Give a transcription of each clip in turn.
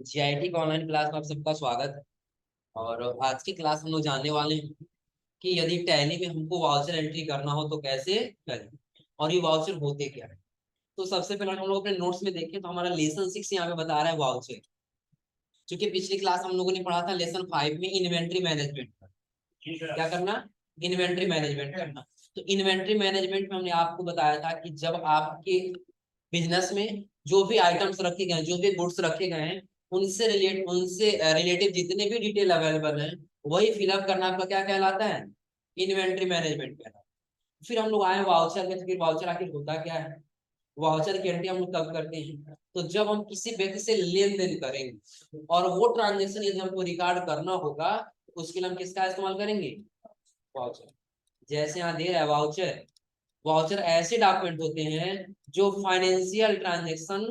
GIT का online class में आप सबका स्वागत है। और आज की क्लास हम लोग जानने वाले हैं कि यदि टैली में हमको वाउचर एंट्री करना हो तो कैसे करें और ये वाउचर होते क्या है। तो सबसे पहले हम लोग अपने नोट्स में देखें तो हमारा लेसन 6 यहाँ पे बता रहा है वाउचर। क्योंकि पिछली क्लास हम लोगों ने पढ़ा था लेसन 5 में इन्वेंट्री मैनेजमेंट। क्या करना? इन्वेंट्री मैनेजमेंट करना। तो इन्वेंट्री मैनेजमेंट में हमने आपको बताया था कि जब आपके बिजनेस में जो भी आइटम्स रखे गए हैं, जो भी गुड्स रखे गए हैं, उनसे रिलेटिव जितने भी डिटेल अवेलेबल हैं, वही फिलअप करना आपका क्या कहलाता है? इन्वेंट्री मैनेजमेंट कहलाता है। फिर हम लोग आए वाउचर में, तो फिर वाउचर आखिर होता क्या है? वाउचर की एंट्री हम लोग कब करते हैं? तो जब हम किसी व्यक्ति से लेन देन करेंगे और वो ट्रांजेक्शन यदि हमको रिकॉर्ड करना होगा, तो उसके लिए हम किसका इस्तेमाल करेंगे? वाउचर। जैसे यहाँ दे रहा है वाउचर। वाउचर ऐसे डॉक्यूमेंट होते हैं जो फाइनेंशियल ट्रांजैक्शन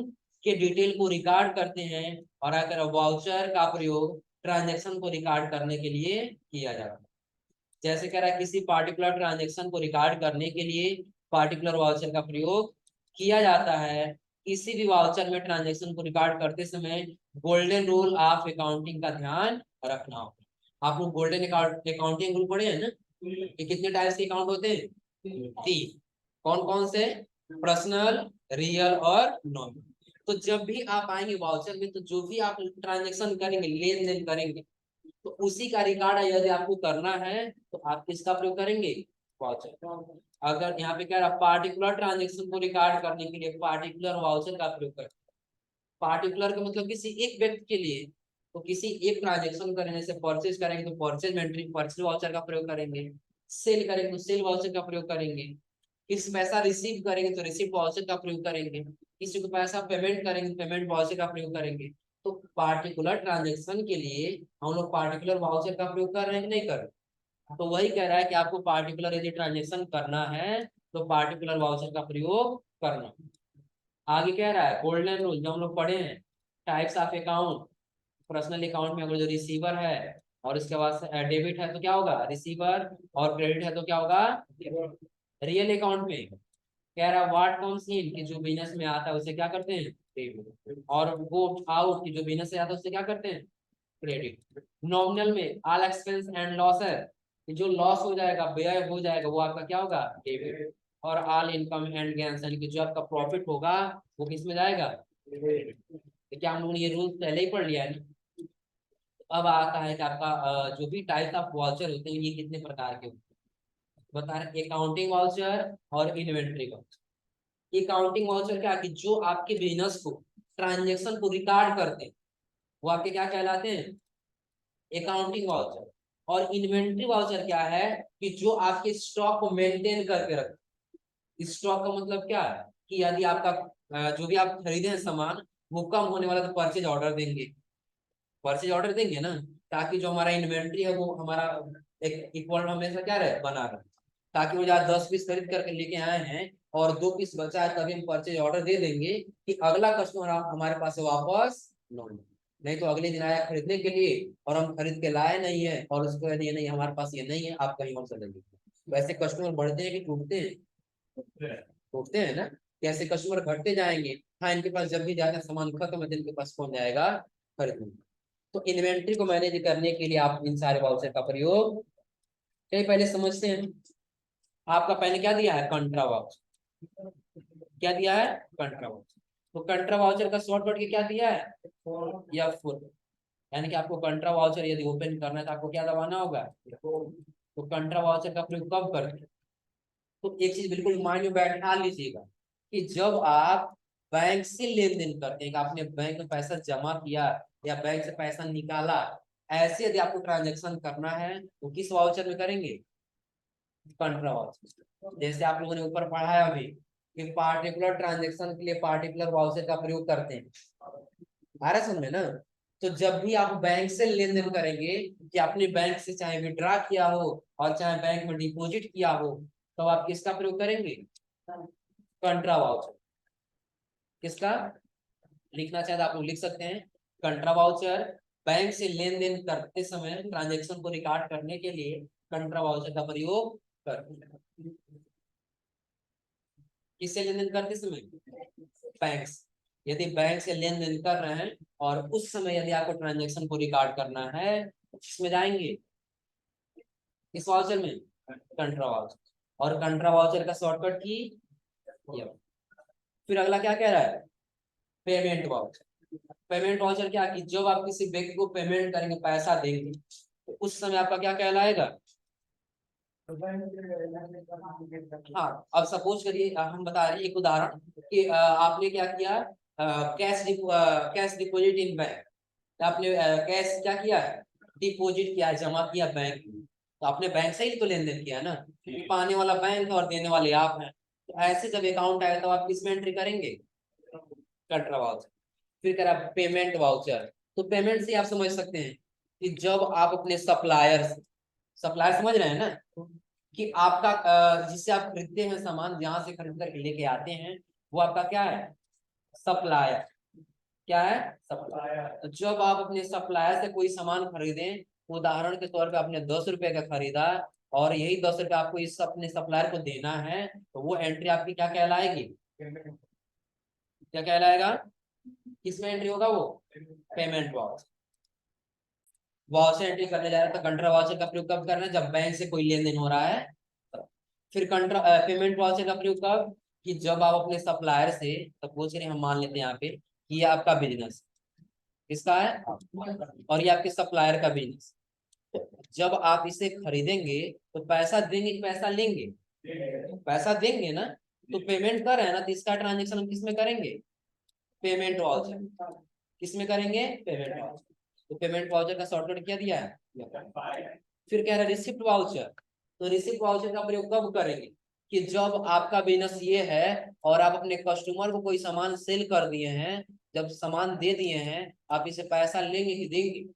के डिटेल को रिकॉर्ड करते हैं, और अगर वाउचर का प्रयोग ट्रांजैक्शन को रिकॉर्ड करने के लिए किया जाता है। जैसे कह रहा है किसी पार्टिकुलर ट्रांजैक्शन को रिकॉर्ड करने के लिए पार्टिकुलर वाउचर का प्रयोग किया जाता है। किसी भी वाउचर में ट्रांजैक्शन को रिकॉर्ड करते समय गोल्डन रूल ऑफ अकाउंटिंग का ध्यान रखना होगा। आप लोग गोल्डन अकाउंटिंग रूल पढ़े हैं ना? ये कितने टाइप्स के अकाउंट होते हैं? तीन। कौन कौन से? पर्सनल, रियल और नॉमिनल। तो जब भी आप आएंगे वाउचर में, तो जो भी आप ट्रांजेक्शन करेंगे, लेन देन करेंगे, तो उसी का रिकॉर्ड यदि आपको करना है तो आप किसका प्रयोग करेंगे? वाउचर। अगर यहाँ पे क्या रहा, पार्टिकुलर ट्रांजेक्शन को रिकॉर्ड करने के लिए पार्टिकुलर वाउचर का प्रयोग करें। पार्टिकुलर का मतलब किसी एक व्यक्ति के लिए, तो किसी एक ट्रांजेक्शन करने से परचेज करेंगे तो परचेज एंट्री परचेज वाउचर का प्रयोग करेंगे। सेल करेंगे तो सेल वाउचर का प्रयोग करेंगे। किसी पैसा रिसीव करेंगे तो रिसीव वाउचर का प्रयोग करेंगे। किसी को पैसा पेमेंट करेंगे पेमेंट वाउचर का प्रयोग करेंगे। तो पार्टिकुलर ट्रांजेक्शन के लिए हम लोग पार्टिकुलर वाउचर का प्रयोग कर रहे हैं कि नहीं कर रहे? तो वही कह रहा है कि आपको पार्टिकुलर यदि ट्रांजेक्शन करना है तो पार्टिकुलर वाउचर का प्रयोग करना। आगे कह रहा है गोल्डन रूल जो हम लोग पढ़े हैं, types of account. Personal account में अगर जो रिसीवर है और इसके बाद डेबिट है तो क्या होगा? रिसीवर। और क्रेडिट है तो क्या होगा? रियल अकाउंट में कह रहा है व्हाट कम्स इन कि जो बिजनेस में आता है उसे क्या करते हैं? डेबिट। और गो आउट की जो बिजनेस से आता है उसे क्या करते हैं? क्रेडिट। नॉमिनल में ऑल एक्सपेंस एंड लॉस है कि जो लॉस हो जाएगा, व्यय हो जाएगा, वो आपका क्या होगा? डेबिट। और ऑल इनकम एंड गेन्स यानी कि जो आपका प्रॉफिट होगा वो किस में जाएगा? तो क्या हम लोगों ने ये रूल पहले ही पढ़ लिया है ना? अब आता है कि आपका जो भी टाइप ऑफ वाउचर होते हैं ये कितने प्रकार के होते हैं बता रहे, अकाउंटिंग वाउचर और इन्वेंट्री वाउचर। अकाउंटिंग वाउचर क्या कि जो आपके बिजनेस को ट्रांजेक्शन को रिकॉर्ड करते हैं, वो आपके क्या कहलाते हैं? Accounting voucher. और इन्वेंट्री वाउचर क्या है कि जो आपके स्टॉक को मेंटेन करके रखते। स्टॉक का मतलब क्या है कि यदि आपका जो भी आप खरीदे हैं सामान, वो कम होने वाला तो परचेज ऑर्डर देंगे। परचेज ऑर्डर देंगे ना, ताकि जो हमारा इन्वेंट्री है वो हमारा एक इक्वल हमेशा क्या रहे, बना रहे। ताकि वो जहाँ 10 पीस खरीद करके लेके आए हैं और 2 पीस बचा है, तभी हम परचेज ऑर्डर दे देंगे कि अगला कस्टमर हमारे पास से वापस लौट। नहीं तो अगले दिन आया खरीदने के लिए और हम खरीद के लाए नहीं है और उसको ये नहीं हमारे पास ये नहीं है, आप कहीं और से ले लीजिए। वैसे कस्टमर बढ़ते हैं कि टूटते हैं? टूटते हैं ना। कैसे कस्टमर घटते जाएंगे। हाँ, इनके पास जब भी ज्यादा सामान खत्म है तो इनके पास कौन जाएगा खरीदने। तो इन्वेंट्री को मैनेज करने के लिए आप इन सारे वाउचर का प्रयोग कई पहले समझते हैं। आपका पहले क्या दिया है? कंट्रा वाउचर। क्या दिया है? कंट्रा वाउचर। तो कंट्रा वाउचर का शॉर्टकट क्या दिया है? या फुल। यानी कि आपको कंट्रा वाउचर यदि ओपन करना है तो आपको क्या दबाना होगा? तो कंट्रा वाउचर का प्रयोग कब करते हैं? तो एक चीज बिल्कुल माइंड में बैठा लीजिएगा कि जब आप बैंक से लेन देन करते हैं कि आपने बैंक में पैसा जमा किया या बैंक से पैसा निकाला, ऐसे यदि आपको ट्रांजेक्शन करना है तो किस वाउचर में करेंगे? कंट्रा वाउचर। जैसे आप लोगों ने ऊपर पढ़ा है अभी कि पार्टिकुलर ट्रांजेक्शन के लिए पार्टिकुलर वाउचर का प्रयोग करते हैं। आ रहा समझ में ना? तो जब भी आप बैंक से लेन देन करेंगे, कि आपने बैंक से चाहे विड्रा किया हो और चाहे बैंक में डिपॉजिट किया हो, तो आप किसका प्रयोग करेंगे? कंट्रा वाउचर। किसका? लिखना चाहे तो आप लोग लिख सकते हैं। कंट्रा वाउचर बैंक से लेन देन करते समय ट्रांजेक्शन को रिकॉर्ड करने के लिए कंट्रा वाउचर का प्रयोग करते हैं। किससे लेन देन करते समय? बैंक से। यदि बैंक से लेन देन कर रहे हैं और उस समय यदि आपको ट्रांजेक्शन को रिकॉर्ड करना है तो इसमें जाएंगे, इस वाउचर में कंट्रा वाउचर, और कंट्रा वाउचर का शॉर्टकट की ये। फिर अगला क्या कह रहा है, पेमेंट वाउचर। पेमेंट वाउचर क्या कि जब आप किसी व्यक्ति को पेमेंट करेंगे, पैसा देंगे, तो उस समय आपका क्या कहलाएगा। हाँ, अब सपोज करिए हम बता रहे हैं एक उदाहरण कि आपने क्या किया, कैश डिपॉजिट इन बैंक, आपने कैश क्या किया है, डिपॉजिट किया, जमा किया बैंक में, तो आपने बैंक से ही तो लेन देन किया ना, क्योंकि पाने वाला बैंक है और देने वाले आप हैं। तो ऐसे जब अकाउंट आएगा तो आप किस में एंट्री करेंगे, कंट्रा वाउचर। फिर कह रहा पेमेंट वाउचर, तो पेमेंट से आप समझ सकते हैं कि जब आप अपने सप्लायर, सप्लायर समझ रहे हैं ना, कि आपका जिससे आप खरीदते हैं सामान, जहां से खरीद करके लेके आते हैं, वो आपका क्या है, सप्लायर। क्या है, सप्लायर। तो जब आप अपने सप्लायर से कोई सामान खरीदें, उदाहरण के तौर पे आपने 10 रुपए का खरीदा और यही 10 रुपए आपको इस अपने सप्लायर को देना है, तो वो एंट्री आपकी क्या कहलाएगी, क्या कहलाएगा, किसमें एंट्री होगा वो, पेमेंट वाउचर। वाउचर एंट्री करने जा रहा है तो कंट्रा वाउचर का प्रयोग कब करना है, जब बैंक से कोई लेन देन हो रहा है। फिर कंट्रा पेमेंट वाउचर का प्रयोग कब, कि जब आप अपने सप्लायर से, सपोज करिए हम मान लेते हैं यहाँ पे कि ये आपका बिजनेस किसका है, और ये आपके सप्लायर का बिजनेस। जब आप इसे खरीदेंगे तो पैसा देंगे कि पैसा लेंगे, पैसा देंगे ना, तो पेमेंट कर रहे हैं ना, तो इसका ट्रांजेक्शन हम किसमें करेंगे, पेमेंट वाउचर। किसमें करेंगे, पेमेंट वाउचर। तो पेमेंट वाउचर का शॉर्टकट क्या दिया है। फिर कह रहा है रिसिप्ट वाउचर, तो रिसिप्ट वाउचर का प्रयोग कब करेंगे, कि जब आपका बिजनेस ये है और आप अपने कस्टमर को कोई सामान सेल कर दिए हैं, जब सामान दे दिए हैं, आप इसे पैसा लेंगे कि देंगे,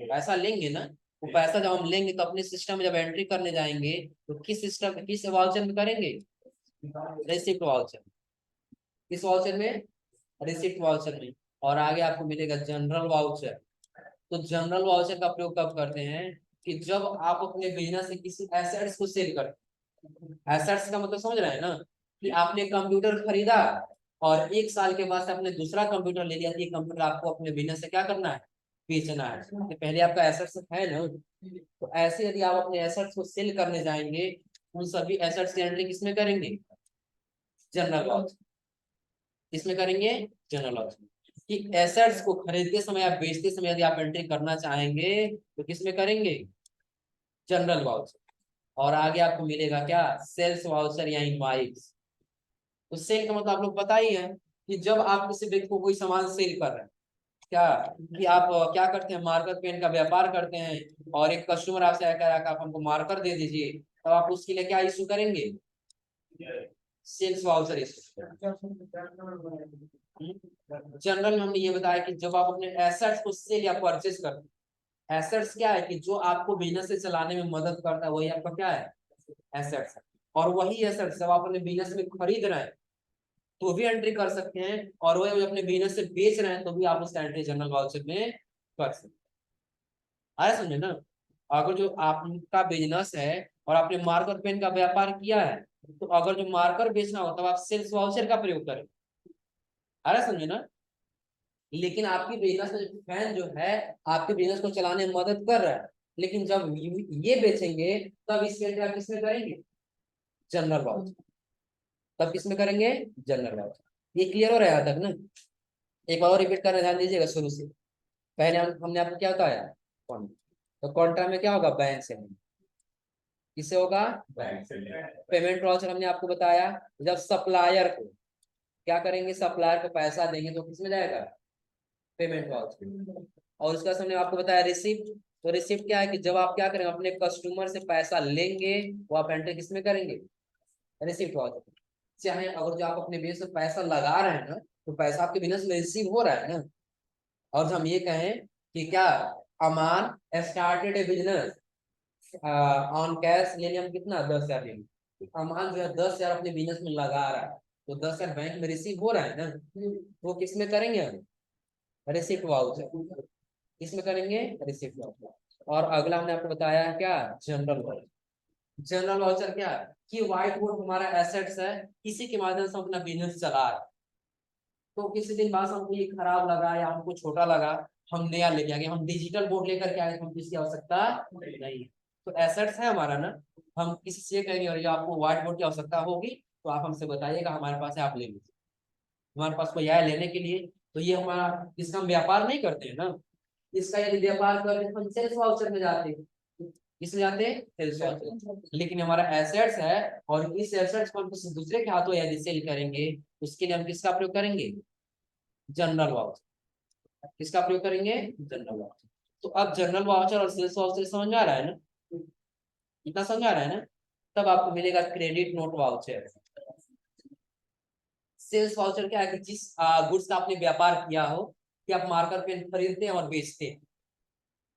पैसा लेंगे ना। वो पैसा जब हम लेंगे तो अपने सिस्टम में जब एंट्री करने जाएंगे तो किस सिस्टम, किस वाउचर में करेंगे, रिसिप्ट वाउचर। किस वाउचर में, रिसिप्ट वाउचर में। और आगे आपको मिलेगा जनरल वाउचर। तो जनरल वाउचर का प्रयोग कब करते हैं, कि जब आप अपने बिजनेस से किसी एसेट्स को सेल करते हैं। एसेट्स का मतलब समझ रहे हैं ना, कि आपने कंप्यूटर खरीदा और 1 साल के बाद आपने दूसरा कंप्यूटर ले लिया, ये कंप्यूटर आपको अपने बिजनेस से क्या करना है, बेचना है, तो पहले आपका एसेट्स है ना। तो ऐसे यदि आप अपने एसेट्स को सेल करने जाएंगे, उन सभी एसेट्स की एंट्री किसमें करेंगे, जनरल वाउचर। किसमें करेंगे, जनरल वाउचर। कि एसेट्स को खरीदते समय या बेचते समय यदि आप एंट्री करना चाहेंगे तो किसमें करेंगे, जनरल वाउचर। और आगे आपको मिलेगा क्या, सेल्स वाउचर या इनवॉइस। तो सेल का मतलब आप लोग पता ही है, कि जब आप किसी व्यक्ति को कोई सामान सेल कर रहे हैं, क्या कि आप क्या करते हैं, मार्कर पेन का व्यापार करते हैं, और एक कस्टमर आपसे आकर आप हमको मार्कर दे दीजिए, तब आप उसके लिए क्या इशू करेंगे, सेल्स वाउचर इशू। जनरल में हमने ये बताया कि जब आप अपने एसेट्स को सेल या परचेज करते हैं, एसेट्स क्या है कि जो आपको बिजनेस से चलाने में मदद करता है, वही आपका क्या है, एसेट्स है। और वही एसेट्स जब आप अपने बिजनेस में खरीद रहे हैं तो भी एंट्री कर सकते हैं, और वही अपने बिजनेस से बेच रहे हैं तो भी आप उसका एंट्री जनरल वाउचर में कर सकते हैं। आया समझे ना। अगर जो आपका बिजनेस है और आपने मार्कर पेन का व्यापार किया है, तो अगर जो मार्कर बेचना हो तब आप सेल्स वाउचर का प्रयोग करें। आया समझे ना। लेकिन आपकी बिजनेस में फैन जो है आपके बिजनेस को चलाने में मदद कर रहा है, लेकिन जब ये बेचेंगे तब इसके लिए आप किसमें करेंगे, जनरल वाउचर। तब किसमें करेंगे, जनरल वाउचर। ये क्लियर हो रहा है यहाँ तक ना। एक बार और रिपीट करना ध्यान दीजिएगा शुरू से। पहले हमने आपको क्या बताया, तो कॉन्ट्रा में क्या होगा, बैंक से, किससे होगा, बैंक से। पेमेंट वाउचर हमने आपको बताया, जब सप्लायर को क्या करेंगे, सप्लायर को पैसा देंगे तो किसमें जाएगा, पेमेंट वाउचर। और उसका हमने आपको बताया रिसिप्ट। तो रिसिप्ट क्या है, कि जब आप क्या करेंगे, अपने कस्टमर से पैसा लेंगे, वो आप एंट्री किसमें करेंगे, रिसिप्ट वाउचर। चाहे अगर जो आप अपने बिजनेस में पैसा लगा रहे हैं ना, तो पैसा आपके बिजनेस में रिसीव हो रहा है ना। और हम ये कहें कि क्या, Aman started a business on cash, लेने हम कितना 10,000 लेंगे। अमान जो है 10,000 अपने बिजनेस में लगा रहा है, तो 10,000 बैंक में रिसीव हो रहा है ना, वो किस में करेंगे हम, रिसिप्ट वाउचर। किसमें करेंगे, रिसिप्ट वाउचर। और अगला हमने आपको बताया क्या, जनरल वाउचर। जनरल वाउचर क्या है, कि व्हाइट बोर्ड हमारा एसेट्स है, इसी के माध्यम से हम अपना बिजनेस चला रहे हैं। तो किसी दिन बाद हमको ये खराब लगा या हमको छोटा लगा, हम नया लेके आ गए, हम डिजिटल बोर्ड लेकर के आए, हमको इसकी आवश्यकता नहीं। तो एसेट्स है हमारा ना, हम किसी से कहेंगे और ये आपको व्हाइट बोर्ड की आवश्यकता होगी तो आप हमसे बताइएगा, हमारे पास है, आप ले लीजिए। हमारे पास कोई आया लेने के लिए तो ये हमारा, इसका हम व्यापार नहीं करते हैं ना, इसका यदि व्यापार करते हैं तो हम सेल्स वाउचर में जाते हैं, किसमें जाते हैं, सेल्स वाउचर। लेकिन हमारा एसेट्स है और इस एसेट्स को हम किसी दूसरे के हाथों यदि सेल करेंगे उसके लिए हम किसका प्रयोग करेंगे, जनरल वाउचर। किसका प्रयोग करेंगे, जनरल वाउचर। तो अब जनरल वाउचर और सेल्स वाउचर समझ में आ रहा है ना, इतना समझ में आ रहा है ना। तब आपको मिलेगा credit note voucher. Sales voucher क्या है कि जिस गुड्स का आपने व्यापार किया हो, कि आप मार्कर पेन खरीदते हैं और बेचते हैं,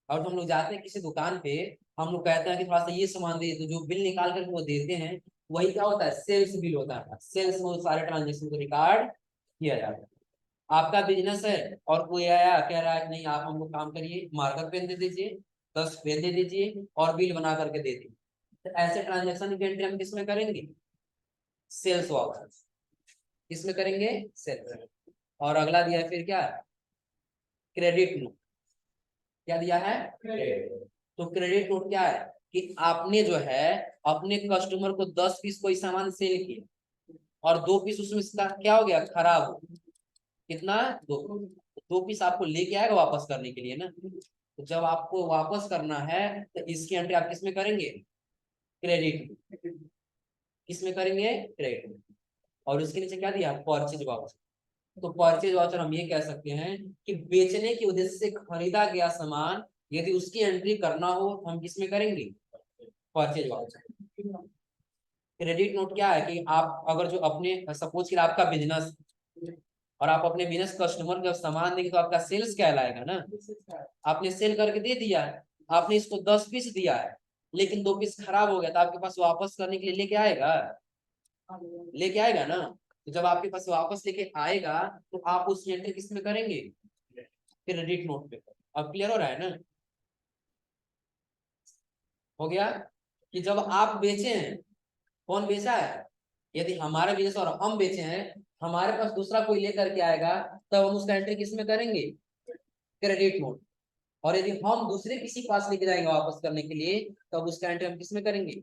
और हम लोग जाते हैं किसी दुकान पे, हम लोग कहते हैं कि थोड़ा सा ये सामान दे, तो जो बिल निकाल करके वो देते हैं वही क्या होता है, सेल्स बिल होता है। सेल्स में सारे ट्रांजेक्शन को रिकॉर्ड किया जाता है। आपका बिजनेस है और कोई आया कह रहा है कि नहीं आप हमको काम करिए, मार्कर पेन दे दीजिए, 10 पेन दे दीजिए और बिल बना करके दे दीजिए, तो ऐसे ट्रांजेक्शन की एंट्री हम किसमें करेंगे, सेल्स वाउचर। किसमें करेंगे, सेल्स। और अगला दिया है फिर क्या, क्रेडिट नोट। क्या दिया है, क्रेडिट। तो क्रेडिट नोट क्या है कि आपने जो है अपने कस्टमर को 10 पीस कोई सामान सेल किया और 2 पीस उसमें से क्या हो गया, खराब हो। कितना, 2 पीस आपको लेके आएगा वापस करने के लिए ना। तो जब आपको वापस करना है तो इसकी एंट्री आप किसमें करेंगे, क्रेडिट। किसमें करेंगे, क्रेडिट। और उसके नीचे क्या दिया, परचेज वाउचर। तो परचेज वाउचर हम ये कह सकते हैं कि बेचने के उद्देश्य से खरीदा गया सामान यदि उसकी एंट्री करना हो तो हम किसमें करेंगे, परचेज वाउचर। क्रेडिट नोट क्या है कि आप अगर जो अपने, सपोज कि आपका बिजनेस और आप अपने बिजनेस कस्टमर को सामान देंगे तो आपका सेल्स कहलाएगा ना। आपने सेल करके दे दिया है, आपने इसको 10 पीस दिया है लेकिन 2 पीस खराब हो गया तो आपके पास वापस करने के लिए लेके आएगा, लेके आएगा ना। तो जब आपके पास वापस लेके आएगा तो आप उस एंट्री किस में करेंगे, क्रेडिट नोट पे। अब क्लियर हो रहा है ना, हो गया। कि जब आप बेचे हैं, कौन बेचा है, यदि हमारा बिजनेस और हम बेचे हैं, हमारे पास दूसरा कोई लेकर के आएगा तब हम उसका एंट्री किस में करेंगे, क्रेडिट नोट। और यदि हम दूसरे किसी पास लेके जाएंगे वापस करने के लिए तब उसका एंट्री हम किस में करेंगे,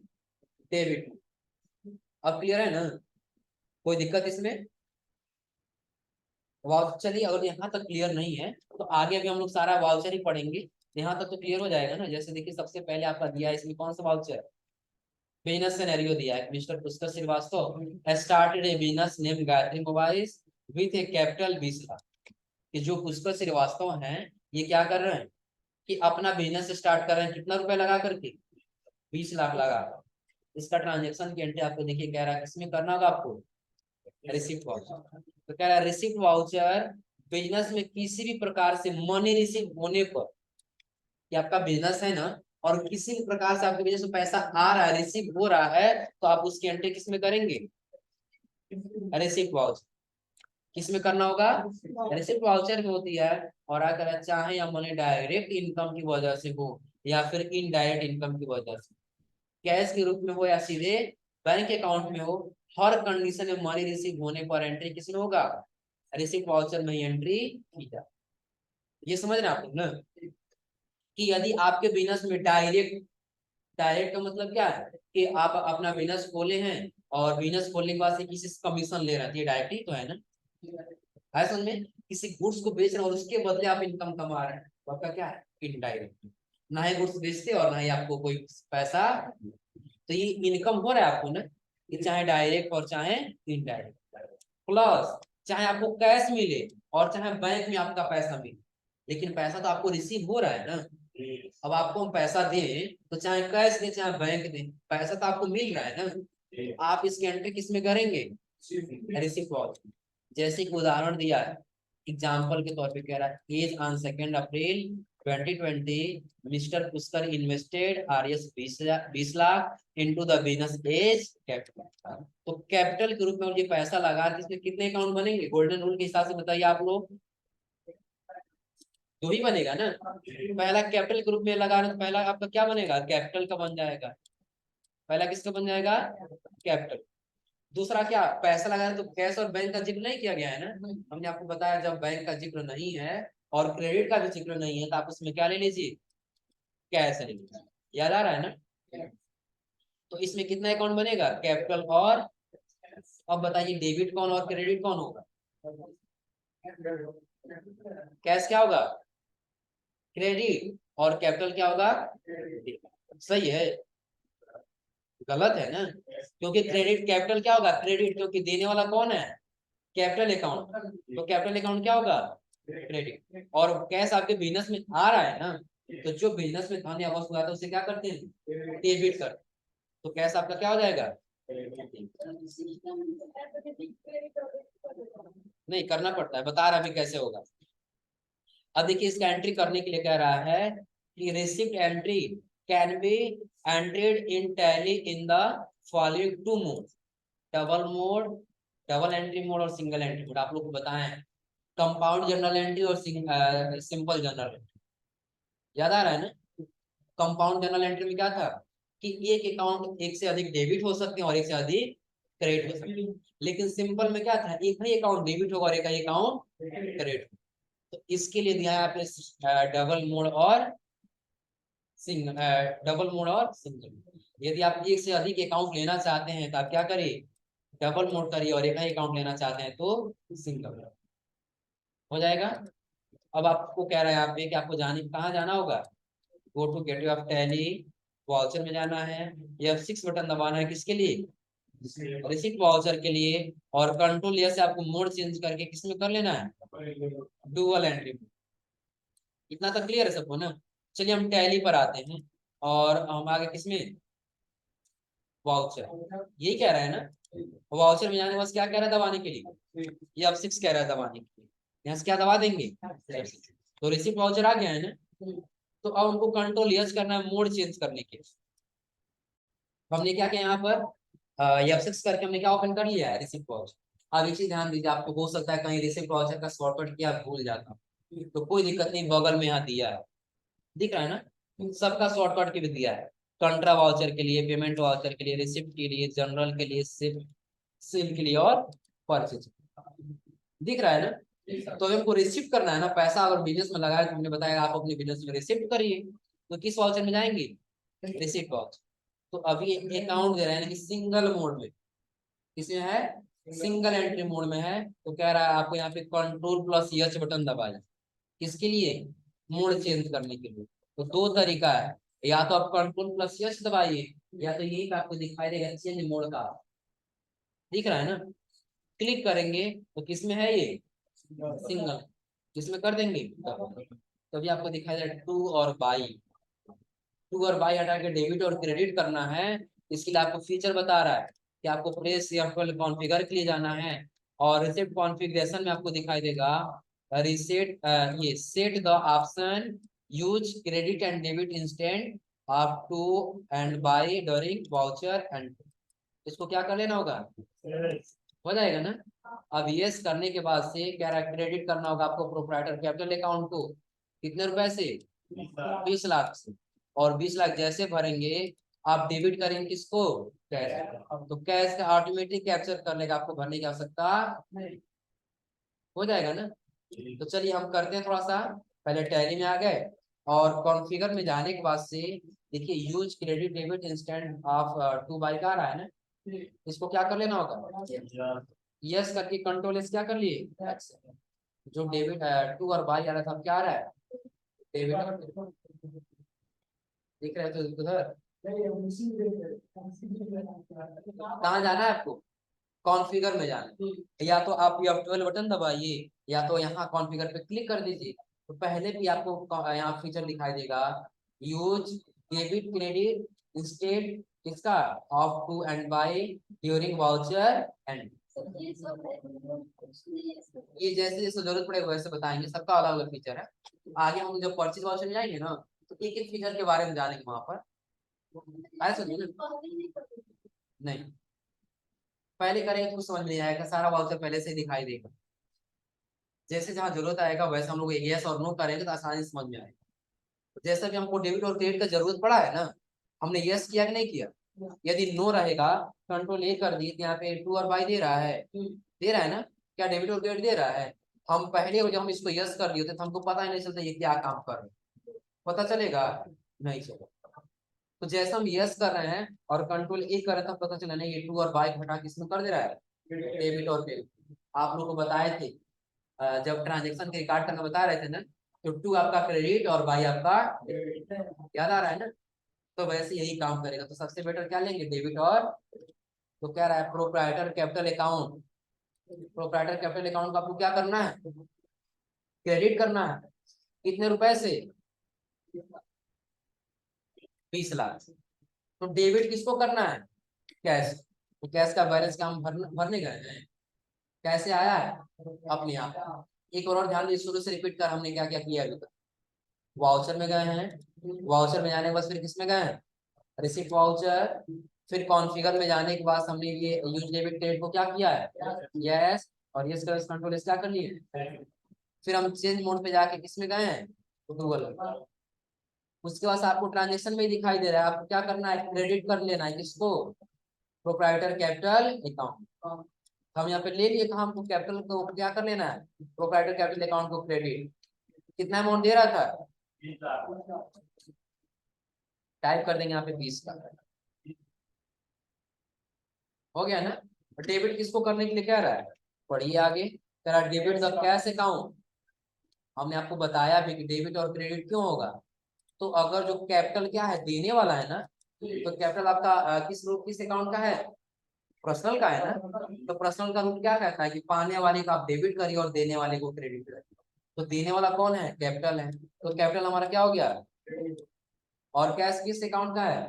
डेबिट नोट। अब क्लियर है ना, कोई दिक्कत इसमें, वाउचर। चलिए अगर यहाँ तक क्लियर नहीं है तो आगे अभी हम लोग सारा वाउचर ही पढ़ेंगे, यहाँ तक तो क्लियर हो जाएगा ना। जैसे देखिए सबसे पहले आपका दिया है इसमें कौन सा वाउचर, बिजनेस सिनेरियो दिया है। Mister Pushkar Shrivastava started a business name Gayatri mobiles with a capital 20 lakh. कि जो पुष्कर श्रीवास्तव हैं ये क्या कर रहे हैं कि अपना बिजनेस स्टार्ट कर रहे हैं, कितना रुपए लगा करके, 20 लाख लगा। इसका ट्रांजेक्शन की एंट्री आपको देखिए कह रहा है किसमें करना होगा आपको, रिसिप्ट वाउचर। तो कह रहा है रिसिप्ट वाउचर बिजनेस में किसी भी प्रकार से मनी रिसीव होने पर, कि आपका बिजनेस है ना और किसी भी प्रकार से आपके बिजनेस में पैसा आ रहा है, रिसीव हो रहा है, तो आप उसकी एंट्री किसमें करेंगे, रिसिप्ट वाउचर। किसमें करना होगा, रिसिप्ट वाउचर में होती है। और अगर चाहे या मनी डायरेक्ट इनकम की वजह से हो या फिर इनडायरेक्ट इनकम की वजह से, कैश के रूप में हो या सीधे बैंक अकाउंट में हो, हर कंडीशन में मनी रिसीव होने पर एंट्री किसमें होगा, रिसिप्ट वाउचर में एंट्री की जाए। ये समझ रहे हैं आप लोग ना, कि यदि आपके बिजनेस में डायरेक्ट, डायरेक्ट का मतलब क्या है कि आप अपना बिजनेस खोले हैं और बिजनेस खोलने के बाद से किसी से कमीशन ले रहे हैं, ये डायरेक्ट ही तो है ना। है समझ में, किसी गुड्स को बेच रहे हैं और उसके बदले आप इनकम कमा रहे हैं, तो आपका क्या है, इनडायरेक्ट। ना ही गुड्स बेचते और ना ही आपको कोई पैसा, तो ये इनकम हो रहा है आपको ना, कि चाहे डायरेक्ट और चाहे इनडायरेक्ट। प्लस चाहे आपको कैश मिले और चाहे बैंक में आपका पैसा मिले, लेकिन पैसा तो आपको रिसीव हो रहा है ना। अब आपको हम पैसा दें तो चाहे कैश दें चाहे बैंक दें, पैसा तो आपको मिल रहा है ना। आप इसकी एंट्री किसमें करेंगे, रिसिप्ट वाउचर। जैसे कि उदाहरण दिया है, एग्जाम्पल के तौर पे कह रहा है as on 2 April 2020 mister Pushkar invested RS 20 lakh into the business as capital. तो कैपिटल के रूप में ये पैसा लगा, इसमें कितने अकाउंट बनेंगे, गोल्डन रूल के हिसाब से बताइए आप लोग, दो ही बनेगा ना। पहला कैपिटल के रूप में लगा रहे तो पहला आपका क्या बनेगा, कैपिटल का बन जाएगा। पहला किसका बन जाएगा, कैपिटल। दूसरा क्या, पैसा लगाना, तो कैश और बैंक का जिक्र नहीं किया गया है ना। हमने आपको बताया जब बैंक का जिक्र नहीं है और क्रेडिट का भी जिक्र नहीं है तो आप उसमें क्या ले लीजिए, कैश ले लीजिए। याद आ रहा है ना। तो इसमें कितना अकाउंट बनेगा, कैपिटल और, अब बताइए डेबिट कौन और क्रेडिट कौन होगा, कैश क्या होगा, क्रेडिट, और कैपिटल क्या होगा, सही है, गलत है ना, क्योंकि क्रेडिट कैपिटल क्या होगा, क्रेडिट, क्योंकि देने वाला कौन है, कैपिटल अकाउंट, तो कैपिटल अकाउंट क्या होगा, क्रेडिट, और कैश आपके बिजनेस में आ रहा है ना, तो जो बिजनेस में धन या वस्तु आता है उसे क्या करते हैं, डेबिट करते, तो कैश आपका क्या हो जाएगा, नहीं करना पड़ता है, बता रहा है अभी कैसे होगा। अब देखिए इसका एंट्री करने के लिए कह रहा है कि receipt entry can be entered in Tally in the following two mode, double mode, double entry mode और सिंगल एंट्री मोड। आप लोग को बताएं कंपाउंड जनरल एंट्री और सिंपल जनरल एंट्री, याद आ रहा है ना। कंपाउंड जनरल एंट्री में क्या था कि एक अकाउंट एक से अधिक डेबिट हो सकते हैं और एक से अधिक क्रेडिट हो सकते हैं, लेकिन सिंपल में क्या था, एक ही अकाउंट डेबिट होगा और एक ही अकाउंट क्रेडिट। तो इसके लिए दिया है आपने डबल मोड और सिंगल, डबल मोड और सिंगल। यदि आप एक से अधिक अकाउंट लेना चाहते हैं तो आप क्या करिए, डबल मोड करिए, और एक ही अकाउंट लेना चाहते हैं तो सिंगल हो जाएगा। अब आपको कह रहा है यहाँ पे कि आपको जाने कहाँ जाना होगा, go to gateway of Tally, voucher में जाना है, F6 बटन दबाना है, किसके लिए, रिसीट वाउचर के लिए, और कंट्रोल से आपको मोड चेंज करके किसमें कर लेना है, डुअल एंट्री। इतना तो क्लियर है सबको ना। चलिए हम टैली पर आते हैं और हम आगे किसमें, वाउचर, यही कह रहा है ना। वाउचर में जाने के बाद क्या कह रहा है दबाने के लिए, ये अब 6 कह रहा है दबाने के लिए, यहाँ से क्या दबा देंगे, तो रिसीट वाउचर आ गया है ना। तो अब हमको कंट्रोल यस करना है मोड चेंज करने के। हमने क्या किया यहाँ पर, F6 करके हमने क्या ओपन कर लिया है, रिसीट वाउचर। अब एक चीज ध्यान दीजिए, आपको हो सकता है कहीं रिसीट वाउचर का शॉर्टकट किया भूल जाता, तो कोई दिक्कत नहीं, बगल में यहाँ दिया है, दिख रहा है ना, सबका शॉर्टकट की भी दिया है, कंट्रा वाउचर के लिए, पेमेंट वाउचर के लिए, रिसिप्ट के लिए, जनरल के लिए, सेल के लिए और परचेज, दिख रहा है ना। तो हमको रिसिप्ट करना है ना, पैसा अगर बिजनेस में लगाया तो हमने बताया आप अपने बिजनेस में रिसिप्ट करिए, तो किस वाउचर में जाएंगे, रिसिप्ट वाउचर। तो अभी अकाउंट दे रहे हैं कि सिंगल मोड में, इसमें है सिंगल एंट्री मोड में है, तो कह रहा है आपको यहाँ पे कंट्रोल प्लस एच बटन दबाया, किसके लिए, मोड चेंज करने के लिए। तो दो तरीका है, या तो आप कंट्रोल प्लस एच दबाइए, या तो यही का आपको दिखाई देगा चेंज मोड का, दिख रहा है ना, क्लिक करेंगे तो किसमें है ये, सिंगल, किसमें कर देंगे, तभी आपको दिखाई देगा टू और बाई, टू और बाई हटा के डेबिट और क्रेडिट करना है। इसके लिए आपको फीचर बता रहा है कि आपको प्रेस या कॉन्फ़िगर के लिए जाना है, और रिसेट कॉन्फ़िगरेशन में आपको दिखाई देगा रिसेट, ये set the option use credit and debit instant up to and by during voucher end, इसको क्या कर लेना होगा, हो जाएगा ना। अब यस करने के बाद से क्या रहा, क्रेडिट करना होगा आपको प्रोप्राइटर कैपिटल अकाउंट को, कितने रुपए से, 20 लाख से, और 20 लाख जैसे भरेंगे आप डेबिट करेंगे किसको, कैश, तो कैश का ऑटोमेटिक कैप्चर कर लेगा, आपको भरने की आवश्यकता नहीं, हो जाएगा ना। तो चलिए हम करते हैं थोड़ा सा, पहले टैली में आ गए और कॉन्फ़िगर में जाने के बाद से देखिए use credit debit instant of two by का आ रहा है ना, इसको क्या कर लेना होगा, यस करके कंट्रोल एस क्या कर लिए, जो डेबिट टू और बाई आ रहा था, क्या आ रहा है, डेबिट, दिख रहा है तो उधर कहाँ जाना है आपको, कॉन्फ़िगर में जाना है, या तो आप F12 बटन दबाइए, या तो यहाँ कॉन्फ़िगर पे क्लिक कर दीजिए। तो पहले भी आपको यहाँ फीचर दिखाई देगा, यूज डेबिट क्रेडिट इंस्टेड किसका, of to and by during voucher end, ये जैसे जैसे जरूरत पड़ेगा वैसे बताएंगे, सबका अलग अलग फीचर है। आगे हम जब परचेज वाउचर में जाएंगे ना, तो एक एक फीचर के बारे में जानेंगे वहां पर, आया समझे ना, नहीं पहले करेंगे तो समझ नहीं आएगा, सारा वाउचर पहले से ही दिखाई देगा, जैसे जहाँ जरूरत आएगा वैसे हम लोग यस और नो करेंगे तो आसानी से समझ में आएगा। जैसे भी हमको डेबिट और क्रेडिट का जरूरत पड़ा है ना, हमने यस किया कि नहीं किया, यदि नो रहेगा, कंट्रोल ए कर दिए तो यहाँ पे टू और बाई दे रहा है, दे रहा है ना, क्या डेबिट और क्रेडिट दे रहा है। हम पहले जब हम इसको यस कर दिए थे तो हमको पता ही नहीं चलता ये क्या काम कर रहे हैं, पता चलेगा नहीं चलेगा। तो जैसे हम यस कर रहे हैं और कंट्रोल ए कर रहे हैं, तब पता चला नहीं ये टू और बाई घटा के इसमें कर दे रहा है डेबिट और क्रेडिट। आप लोग को बताए थे जब ट्रांजेक्शन के रिकॉर्ड करना बता रहे थे ना, तो टू आपका क्रेडिट और बाई आपका डेबिट, याद आ रहा है ना। तो वैसे यही काम करेगा, तो सबसे बेटर क्या लेंगे, डेबिट और, तो क्या रहा है proprietor capital account. Proprietor capital account को आपको क्या करना है, क्रेडिट करना है, कितने रुपए से, 20 लाख। तो डेबिट किसको करना है, कैश। तो कैश का बैलेंस का हम भरने गए हैं, कैसे आया है अपने आप। एक और ध्यान दीजिए, शुरू से रिपीट कर हमने क्या क्या किया अभी तक। वाउचर में गए हैं, वाउचर में जाने के बाद फिर किस में गए हैं, रिसिप्ट वाउचर। फिर कॉन्फ़िगर में जाने के बाद हमने ये यूज डेबिट क्रेडिट को क्या किया है, यस, और यस का कंट्रोल इस क्या कर लिए। फिर हम चेंज मोड पे जाके किस में गए हैं, गूगल। उसके बाद आपको ट्रांजेक्शन में ही दिखाई दे रहा है, आपको क्या करना है, क्रेडिट कर लेना है किसको, प्रोप्राइटर कैपिटल अकाउंट। हम यहाँ पे ले लिए, कहा हमको कैपिटल को क्या कर लेना है, प्रोप्राइटर कैपिटल अकाउंट को क्रेडिट। कितना अमाउंट दे रहा था, टाइप कर देंगे यहाँ पे 20 का, हो गया ना। डेबिट किसको करने के लिए कह रहा है, पढ़िए आगे, कह रहा है डेबिट द कैश अकाउंट। हमने आपको बताया भी कि डेबिट और क्रेडिट क्यों होगा। तो अगर जो कैपिटल क्या है, देने वाला है ना, तो कैपिटल आपका किस रूप, किस अकाउंट का है, पर्सनल का है ना। तो पर्सनल का रूल क्या कहता है कि पाने वाले को आप डेबिट करिए और देने वाले को क्रेडिट करिए। तो देने वाला कौन है, कैपिटल है, तो कैपिटल हमारा क्या हो गया, और कैश किस अकाउंट का है,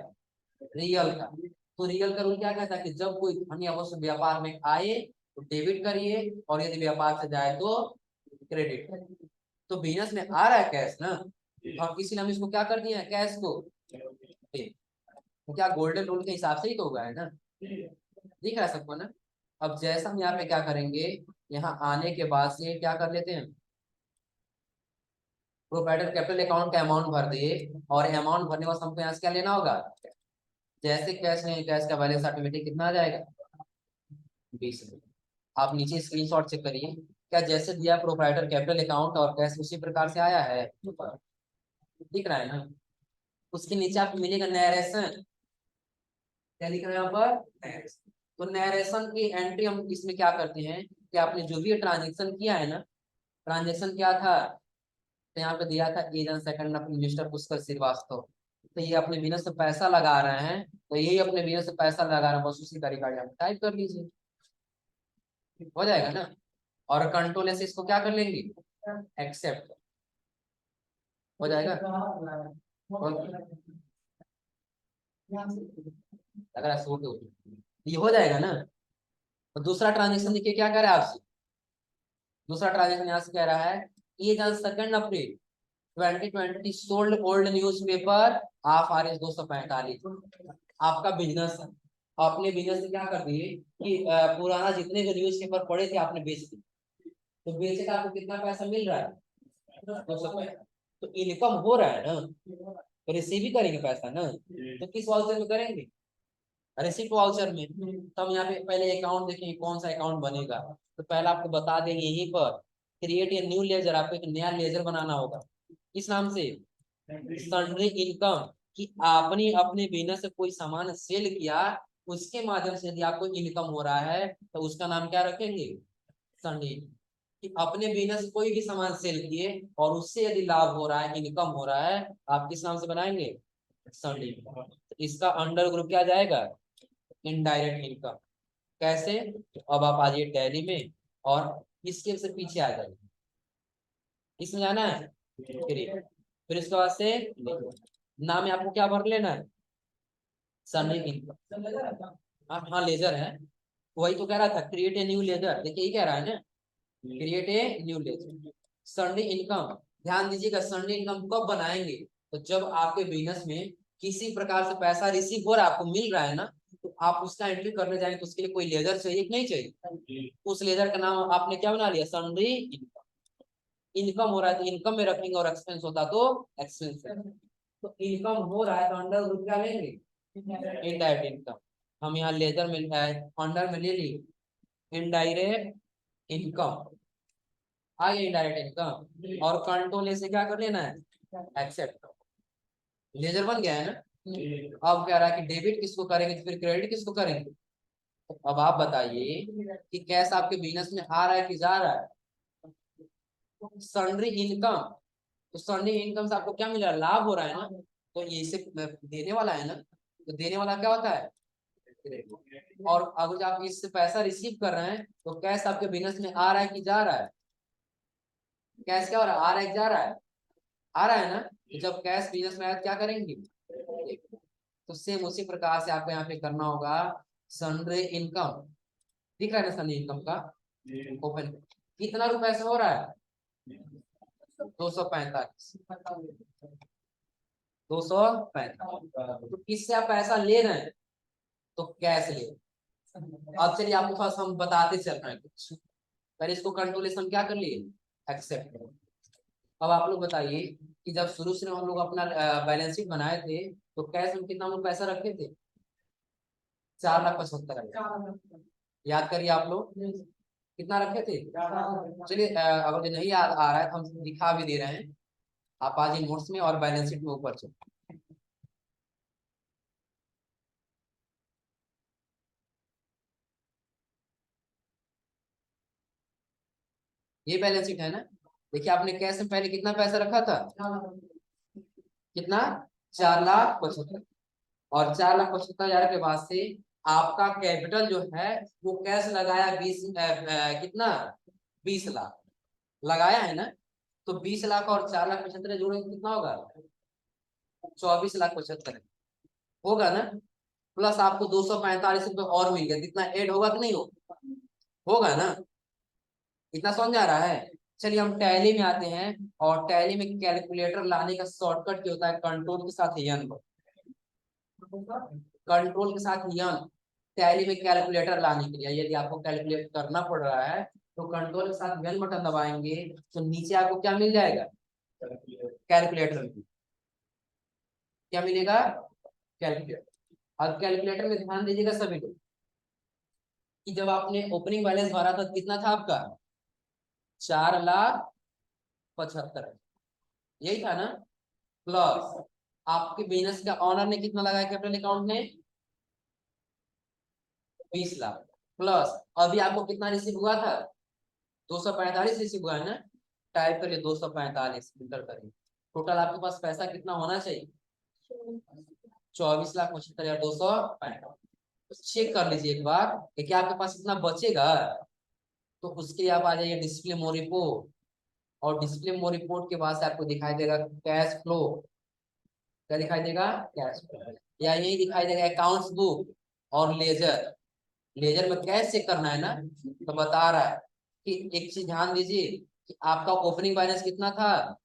रियल का। तो रियल का रूल क्या कहता है कि जब कोई धन या वस्तु व्यापार में आए तो डेबिट करिए, और यदि व्यापार से जाए तो क्रेडिट करिए। तो बिजनेस में आ रहा है कैश ना, तो हम किसी ने हम इसको क्या कर दिया है, कैश को। तो क्या गोल्डन रूल के हिसाब से ही तो होगा है ना, दिख रहा है सबको ना। अब जैसा हम यहाँ पे क्या करेंगे, यहाँ आने के बाद से क्या कर लेते हैं, प्रोप्राइटर कैपिटल अकाउंट का अमाउंट भर दिए, और अमाउंट भरने के बाद हमको यहाँ से क्या लेना होगा, जैसे कैश नहीं, कैश का बैलेंस ऑटोमेटिक कितना आ जाएगा, 20। आप नीचे स्क्रीनशॉट चेक करिए, क्या जैसे दिया प्रोप्राइटर कैपिटल अकाउंट और कैश उसी प्रकार से आया है, दिख रहा है ना। उसके नीचे आपको मिलेगा नरेशन, क्या लिख रहा है यहाँ पर, तो नरेशन की एंट्री हम इसमें क्या करते हैं कि आपने जो भी ट्रांजेक्शन किया है ना, ट्रांजेक्शन क्या था, तो यहाँ पे दिया था एजेंट सेकंड अपने मिस्टर पुष्कर श्रीवास्तव। तो ये अपने बिजनेस से पैसा लगा रहे हैं, तो यही अपने बिजनेस से पैसा लगा रहे हैं, बस उसी तरीका से टाइप कर लीजिए, हो जाएगा ना। और कंट्रोल से इसको क्या कर लेंगे, एक्सेप्ट, हो जाएगा। अगर सूट हो ये हो जाएगा ना। तो दूसरा ट्रांजेक्शन देखिए क्या कर रहा है आपसे, दूसरा ट्रांजेक्शन यहाँ से कह रहा है, ये जन 2 April 2020 sold old news paper of RS 245। आपका बिजनेस है, आपने बिजनेस से क्या कर दिए कि पुराना जितने जो न्यूज पेपर पड़े थे आपने बेच दिए। तो बेचे का आपको कितना पैसा मिल रहा है, 200 पैसा। तो इनकम हो रहा है ना, तो रिसीव ही करेंगे पैसा ना, तो किस वाउचर में करेंगे, रिसिप्ट वाउचर में। तो हम यहाँ पे पहले अकाउंट देखेंगे कौन सा अकाउंट बनेगा। तो पहले आपको बता देंगे यहीं पर, क्रिएट ए न्यू लेजर, आपको एक नया लेजर बनाना होगा, किस नाम से, सन्ड्री इनकम। कि आपने अपने बिजनेस से कोई सामान सेल किया, उसके माध्यम से यदि आपको इनकम हो रहा है तो उसका नाम क्या रखेंगे, सन्ड्री। कि अपने बिजनेस से कोई भी सामान सेल किए और उससे यदि लाभ हो रहा है, इनकम हो रहा है, आप किस नाम से बनाएंगे, सन्ड्री। तो इसका अंडर ग्रुप क्या जाएगा, इनडायरेक्ट इनकम। कैसे, तो अब आप आ जाइए टैली में, और इसके से पीछे आ जाइए, इसमें जाना है, फिर इसके बाद से नाम में आपको क्या भर लेना है, सनी इनकम। हाँ हाँ लेजर है, वही तो कह रहा था, क्रिएट ए न्यू लेजर, देखिए ये कह रहा है ना, create a new ledger Sunday income. ध्यान दीजिएगा, सन्डे इनकम कब बनाएंगे, तो जब आपके बिजनेस में किसी प्रकार से पैसा रिसीव हो रहा है, आपको मिल रहा है ना, तो आप उसका एंट्री करने जाएंगे तो उसके लिए कोई लेजर चाहिए कि नहीं चाहिए, उस लेजर का नाम आपने क्या बना लिया, सन्डे इनकम। इनकम हो रहा है तो इनकम में रखेंगे, और एक्सपेंस होता तो एक्सपेंस। तो इनकम हो रहा है तो अंडर ग्रुप क्या लेंगे, इनडायरेक्ट इनकम। हम यहाँ लेजर में अंडर में ले ली इनडायरेक्ट इनकम, आगे इनडायरेक्ट इनकम, और कंट्रोल से क्या कर लेना है, एक्सेप्ट। लेजर बन गया है ना। अब कह रहा है कि डेबिट किसको करेंगे, तो फिर क्रेडिट किसको करेंगे। तो अब आप बताइए कि कैश आपके बिजनेस में आ रहा है कि जा रहा है, सन्ड्री इनकम। तो सन्ड्री इनकम से आपको क्या मिल रहा है, लाभ हो रहा है ना। तो ये से देने वाला है ना, तो देने वाला क्या होता है, और अगर आप इससे पैसा रिसीव कर रहे हैं तो कैश आपके बिजनेस में आ रहा है कि जा रहा है, कैश क्या हो रहा है, आ रहा है कि जा रहा है, आ रहा है ना। तो जब कैश बिजनेस में आया तो क्या करेंगे, तो सेम उसी प्रकार से आपको यहाँ पे करना होगा सन्ड्री इनकम। दिख रहा है ना सन्ड्री इनकम का, ओपन कितना रुपए से हो रहा है, 245, 245। तो किससे आप पैसा ले रहे हैं, तो कैश ले। अब चलिए आपके पास हम बताते चल रहे हैं कुछ, पहले इसको कंट्रोलेशन क्या कर लिए, एक्सेप्ट। अब आप लोग बताइए कि जब शुरू से हम लोग अपना बैलेंस शीट बनाए थे तो कैश में कितना हम लोग पैसा रखे थे, 4,75,000। याद करिए आप लोग कितना रखे थे। चलिए अगर जो नहीं याद आ रहा है तो हम दिखा भी दे रहे हैं, आप आज नोट्स में और बैलेंस शीट में ऊपर चलो। ये बैलेंस शीट है ना। देखिए आपने कैश में पहले कितना पैसा रखा था, कितना, 4,75,000। और 4,75,000 के बाद से आपका कैपिटल जो है वो कैश लगाया 20, कितना, 20 लाख लगाया है ना। तो 20 लाख और 4,75,000 जोड़ेंगे कितना होगा, 24,75,000 होगा ना। प्लस आपको 245 रुपये और मिल गया, कितना ऐड होगा कि नहीं होगा, होगा ना। इतना समझ आ रहा है। चलिए हम टैली में आते हैं, और टैली में कैलकुलेटर लाने का शॉर्टकट क्या होता है, कंट्रोल के साथ यन, कंट्रोल के साथ यन। टैली में कैलकुलेटर लाने के लिए यदि आपको कैलकुलेट करना पड़ रहा है तो कंट्रोल के साथ यन बटन दबाएंगे तो नीचे आपको क्या मिल जाएगा, कैलकुलेटर। क्या मिलेगा, कैलकुलेटर। अब कैलकुलेटर में ध्यान दीजिएगा सभी लोग कि जब आपने ओपनिंग बैलेंस भरा था कितना था आपका, 4,75,000, यही था ना। प्लस आपके बिजनेस का ऑनर ने कितना लगाया कैपिटल अकाउंट में, 20 लाख। प्लस अभी आपको कितना रिसीव हुआ था, 245 रिसीव हुआ है ना। टाइप करिए 245 इंटर करिए। टोटल आपके पास पैसा कितना होना चाहिए, 24,75,245। चेक कर लीजिए एक बार कि क्या आपके पास इतना बचेगा। तो उसके लिए आप आ जाइए डिस्प्ले मोर रिपोर्ट, और डिस्प्ले मोर रिपोर्ट के बाद से आपको दिखाई देगा कैश फ्लो। क्या दिखाई देगा, कैश फ्लो, या यही दिखाई देगा अकाउंट्स बुक और लेजर। लेजर में कैश चेक करना है ना, तो बता रहा है कि एक चीज ध्यान दीजिए कि आपका ओपनिंग बैलेंस कितना था,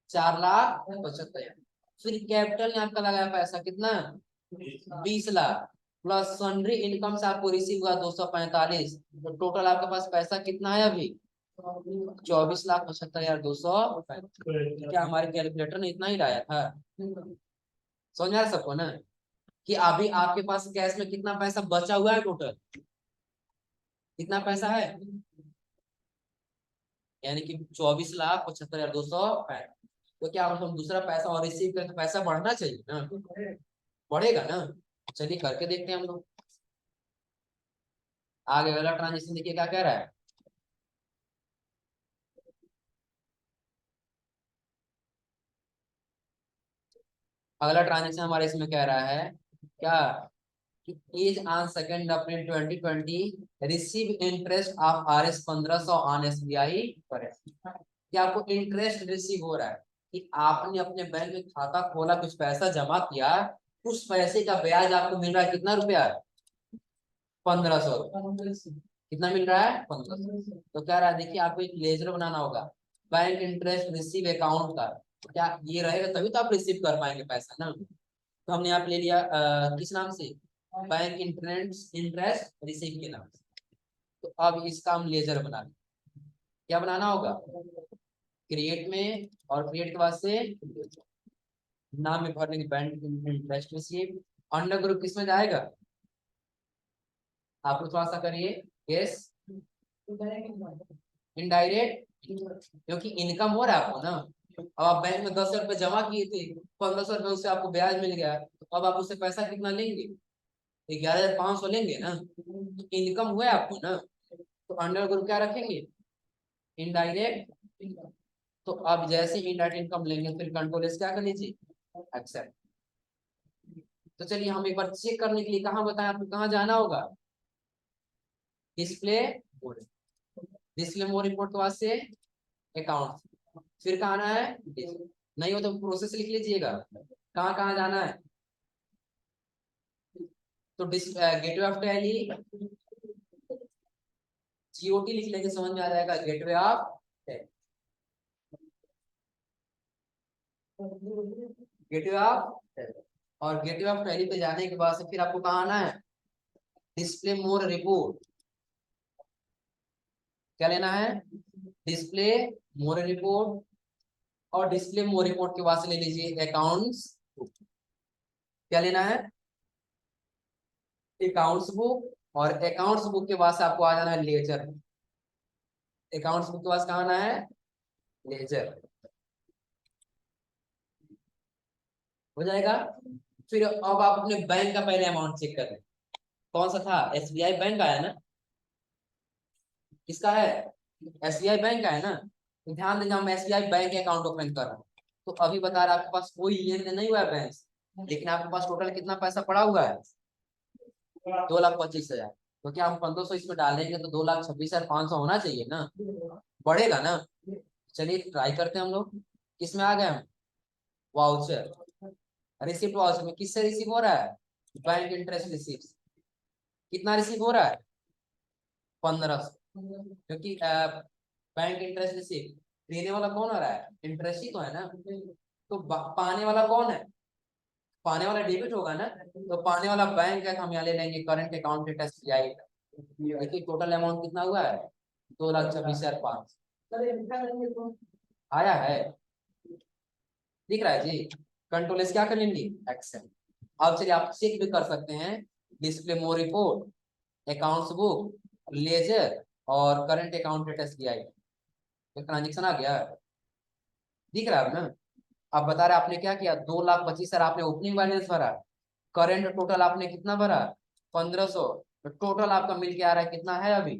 4,75,000। फिर कैपिटल ने आपका लगाया पैसा कितना, 20 लाख। प्लस सन्ड्री इनकम से आपको रिसीव हुआ 245। तो टोटल आपके पास पैसा कितना है अभी, 24,75,245। क्या हमारे कैलकुलेटर ने इतना ही लाया था, समझ आ सबको ना, कि अभी आपके पास कैश में कितना पैसा बचा हुआ है, टोटल कितना पैसा है, यानी कि 24,75,245। तो क्या हम दूसरा पैसा और रिसीव करें तो पैसा बढ़ना चाहिए ना, बढ़ेगा ना। चलिए करके देखते हैं हम लोग। आगे वाला ट्रांजेक्शन देखिए क्या कह रहा है, अगला ट्रांजेक्शन हमारे इसमें कह रहा है क्या, is on 2nd April 2020 receive interest of Rs 1,500 on SBI पर। क्या आपको इंटरेस्ट रिसीव हो रहा है कि आपने अपने बैंक में खाता खोला, कुछ पैसा जमा किया, उस पैसे का ब्याज आपको मिल रहा है कितना रुपया, 1,500। कितना मिल रहा है, 1,500। तो क्या रहा है, देखिए आपको एक लेजर बनाना होगा, बैंक इंटरेस्ट रिसीव अकाउंट का। तो क्या ये रहेगा तभी तो आप रिसीव कर पाएंगे पैसा ना। तो हमने यहाँ पे ले लिया किस नाम से, बैंक इंटरेस्ट इंटरेस्ट रिसीव के नाम से। तो अब इसका हम लेजर बना लें। क्या बनाना होगा, क्रिएट में, और क्रिएट के बाद से नाम में भरने की bank interest receive, under group किस में जाएगा? आप लोग थोड़ा सा करिए गेस। इनडायरेक्ट, क्योंकि इनकम हो रहा है आपको ना। अब आप बैंक में 10 रुपए जमा किए थे, 1500 रुपए उससे आपको ब्याज मिल गया, तो अब आप उससे पैसा कितना लेंगे? 11,500 लेंगे ना। इनकम हुआ है आपको ना, तो अंडर ग्रुप क्या रखेंगे? इनडायरेक्ट। तो अब जैसे इनडायरेक्ट इनकम लेंगे फिर कंट्रोल क्या कर लीजिए, एक्सेप्ट। तो चलिए हम एक बार चेक करने के लिए कहाँ बताएं आपको, कहाँ जाना होगा? Display mode. Display mode report के बाद से अकाउंट, फिर कहाँ आना है? नहीं हो तो प्रोसेस लिख लीजिएगा, कहाँ कहाँ जाना है। तो गेटवे ऑफ टैली, जीओटी लिख लेंगे, समझ में आ जाएगा, gateway of tally. Gateway of tally, और गेटवे ऑफ टैली पे जाने के बाद से फिर आपको कहाँ आना है? डिस्प्ले मोर रिपोर्ट। क्या लेना है? डिस्प्ले मोर रिपोर्ट, और डिस्प्ले मोर रिपोर्ट के बाद से ले लीजिए अकाउंट्स। क्या लेना है? अकाउंट्स बुक, और अकाउंट्स बुक के बाद से आपको आ जाना है लेजर। अकाउंट्स बुक के पास कहाँ आना है? लेजर। हो जाएगा। फिर अब आप अपने बैंक का पहले अमाउंट चेक कर लें, कौन सा था? एसबीआई बैंक का है ना? किसका है? एसबीआई बैंक का है ना। तो ध्यान देना, हम एसबीआई बैंक अकाउंट ओपन कर रहे हैं, तो अभी बता रहा है आपके पास कोई लेन देन नहीं हुआ है बैंक से, लेकिन आपके पास टोटल कितना पैसा पड़ा हुआ है? 2,25,000। तो क्या हम 1500 इसमें डालेंगे तो 2,26,500 होना चाहिए ना, बढ़ेगा ना। चलिए ट्राई करते हैं हम लोग, किस में आ गए हम? वाउचर। रिसिप्ट वाउचर में किससे रिसीव हो रहा है? Bank interest receipt. कितना रिसीव हो रहा है? 1500, क्योंकि बैंक इंटरेस्ट रिसिप्ट देने वाला कौन हो रहा है? इंटरेस्ट ही तो है ना। तो पाने वाला कौन है? पाने वाला डेबिट होगा ना, तो पाने वाला बैंक है, हम यहाँ ले लेंगे करंट अकाउंट डेटा एसबीआई। देखिए टोटल अमाउंट कितना हुआ है? 2,26,500 आया है, दिख रहा है जी। कंट्रोल एस क्या कर लेंगे? एक्सेल। अब चलिए आप चेक भी कर सकते हैं, डिस्प्ले मोर रिपोर्ट, अकाउंट्स बुक, लेजर, और करंट अकाउंट डेटा एसबीआई। तो ट्रांजेक्शन आ गया, दिख रहा है ना। आप बता रहे आपने क्या किया, 2,25,000 आपने ओपनिंग बैलेंस भरा, करंट टोटल आपने कितना भरा? 1,500। तो टोटल आपका मिल के आ रहा है कितना है अभी?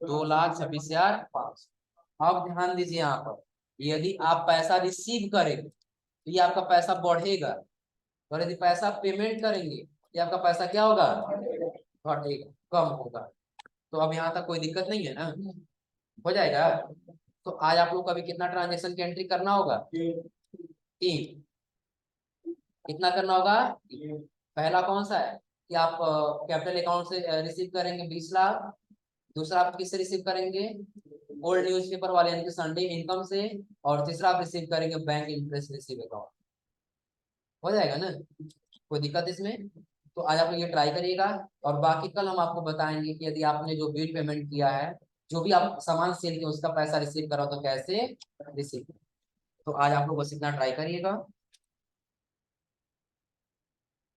2,26,500। अब ध्यान दीजिए यहाँ पर, यदि आप पैसा रिसीव करेंगे तो ये आपका पैसा बढ़ेगा, और यदि पैसा पेमेंट करेंगे ये आपका पैसा क्या होगा? घटेगा, कम होगा। तो अब यहाँ तक कोई दिक्कत नहीं है ना, हो जाएगा। तो आज आप लोग को अभी कितना ट्रांजेक्शन की एंट्री करना होगा? 3। कितना करना होगा? पहला कौन सा है कि आप कैपिटल अकाउंट से रिसीव करेंगे 20 लाख। दूसरा आप किससे रिसीव करेंगे? ओल्ड न्यूज़पेपर वाले यानी कि संडे इनकम से। और तीसरा आप रिसीव करेंगे बैंक इंटरेस्ट रिसीव अकाउंट। हो जाएगा ना, कोई दिक्कत इसमें? तो आज आप लोग ये ट्राई करिएगा, और बाकी कल हम आपको बताएंगे कि यदि आपने जो बिल पेमेंट किया है, जो भी आप सामान सेल किया उसका पैसा रिसीव करा तो कैसे रिसीव। तो आज आप लोग बस इतना ट्राई करिएगा।